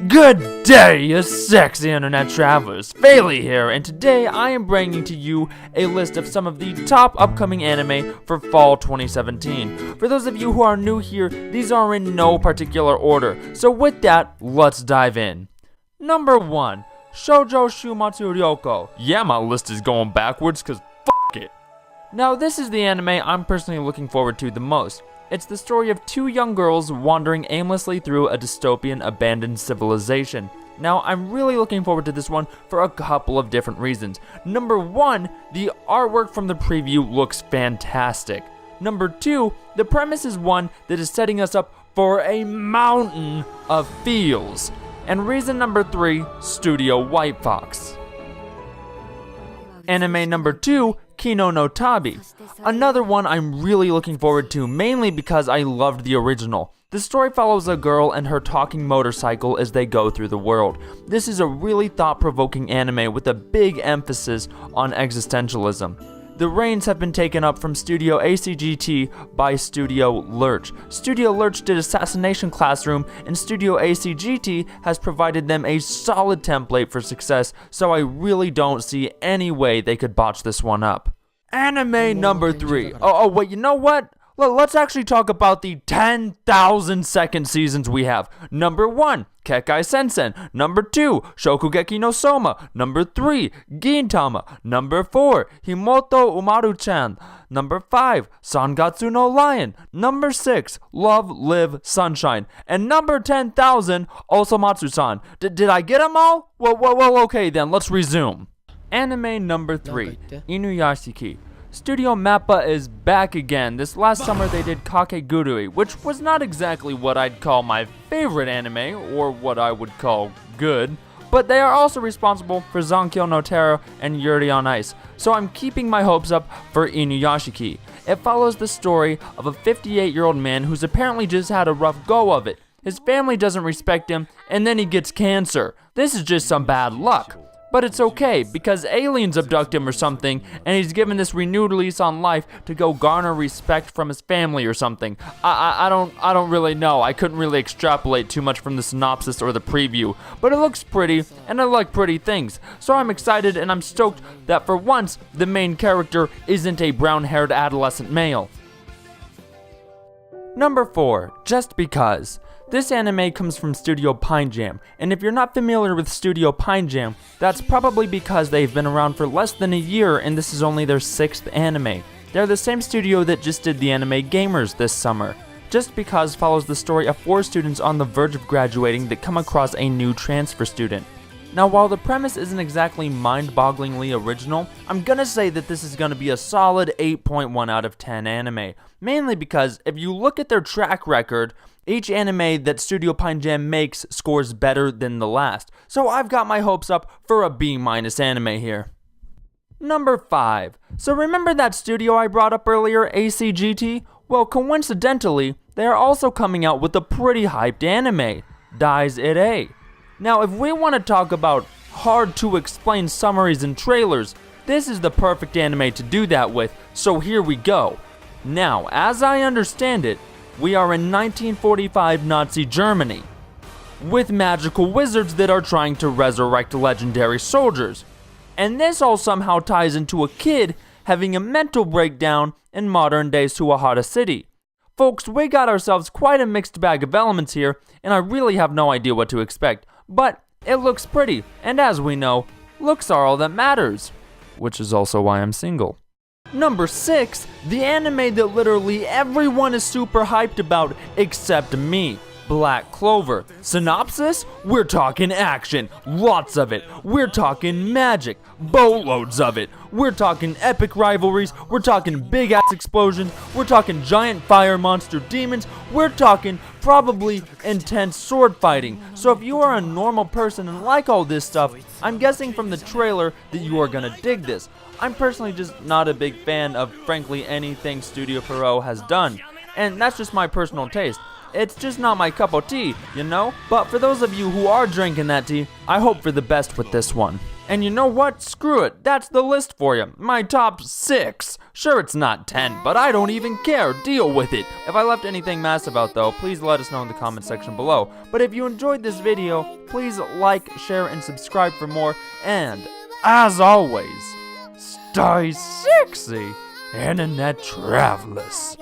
Good day, you sexy internet travelers. Failey here, and today I am bringing to you a list of some of the top upcoming anime for fall 2017. For those of you who are new here, these are in no particular order. So with that, let's dive in. Number 1, Shoujo Shumatsu Ryoko. Yeah, my list is going backwards cause f*** it. Now this is the anime I'm personally looking forward to the most. It's the story of two young girls wandering aimlessly through a dystopian abandoned civilization. Now, I'm really looking forward to this one for a couple of different reasons. Number 1, the artwork from the preview looks fantastic. Number 2, the premise is one that is setting us up for a mountain of feels. And reason number 3, Studio White Fox. Anime number 2, Kino no Tabi. Another one I'm really looking forward to, mainly because I loved the original. The story follows a girl and her talking motorcycle as they go through the world. This is a really thought-provoking anime with a big emphasis on existentialism. The reins have been taken up from Studio ACGT by Studio Lurch. Studio Lurch did Assassination Classroom, and Studio ACGT has provided them a solid template for success, so I really don't see any way they could botch this one up. Anime number 3. Oh wait, you know what? Let's actually talk about the 10,000 second seasons we have. Number 1, Kekkai Sensen. Number 2, Shokugeki no Soma. Number 3, Gintama. Number 4, Himoto Umaru-chan. Number 5, Sangatsu no Lion. Number 6, Love, Live, Sunshine. And number 10,000, Osomatsu-san. Did I get them all? Well, okay then, let's resume. Anime number 3, Inuyasha Ki. Studio Mappa is back again. This last summer they did Kakegurui, which was not exactly what I'd call my favorite anime, or what I would call good, but they are also responsible for Zankyo no Terra and Yuri on Ice, so I'm keeping my hopes up for Inuyasha Ki. It follows the story of a 58-year-old man who's apparently just had a rough go of it. His family doesn't respect him, and then he gets cancer. This is just some bad luck. But it's okay, because aliens abduct him or something, and he's given this renewed lease on life to go garner respect from his family or something. I don't really know. I couldn't really extrapolate too much from the synopsis or the preview, but it looks pretty, and I like pretty things. So I'm excited, and I'm stoked that for once, the main character isn't a brown-haired adolescent male. Number 4, Just Because. This anime comes from Studio Pine Jam, and if you're not familiar with Studio Pine Jam, that's probably because they've been around for less than a year and this is only their 6th anime. They're the same studio that just did the anime Gamers this summer. Just Because follows the story of 4 students on the verge of graduating that come across a new transfer student. Now, while the premise isn't exactly mind-bogglingly original, I'm gonna say that this is gonna be a solid 8.1 out of 10 anime. Mainly because, if you look at their track record, each anime that Studio Pine Jam makes scores better than the last. So I've got my hopes up for a B- anime here. Number 5. So remember that studio I brought up earlier, ACGT? Well, coincidentally, they are also coming out with a pretty hyped anime, Dies Irae. Now, if we want to talk about hard-to-explain summaries and trailers, this is the perfect anime to do that with, so here we go. Now, as I understand it, we are in 1945 Nazi Germany, with magical wizards that are trying to resurrect legendary soldiers. And this all somehow ties into a kid having a mental breakdown in modern-day Suwahara City. Folks, we got ourselves quite a mixed bag of elements here, and I really have no idea what to expect. But it looks pretty, and as we know, looks are all that matters. Which is also why I'm single. Number 6, the anime that literally everyone is super hyped about except me, Black Clover. Synopsis? We're talking action, lots of it. We're talking magic, boatloads of it. We're talking epic rivalries, we're talking big ass explosions, we're talking giant fire monster demons, we're talking probably intense sword fighting. So if you are a normal person and like all this stuff, I'm guessing from the trailer that you are gonna dig this. I'm personally just not a big fan of frankly anything Studio Pierrot has done, and that's just my personal taste. It's just not my cup of tea, you know? But for those of you who are drinking that tea, I hope for the best with this one. And you know what? Screw it. That's the list for you. My top 6. Sure, it's not 10, but I don't even care. Deal with it. If I left anything massive out though, please let us know in the comment section below. But if you enjoyed this video, please like, share, and subscribe for more. And as always, stay sexy, internet travelers.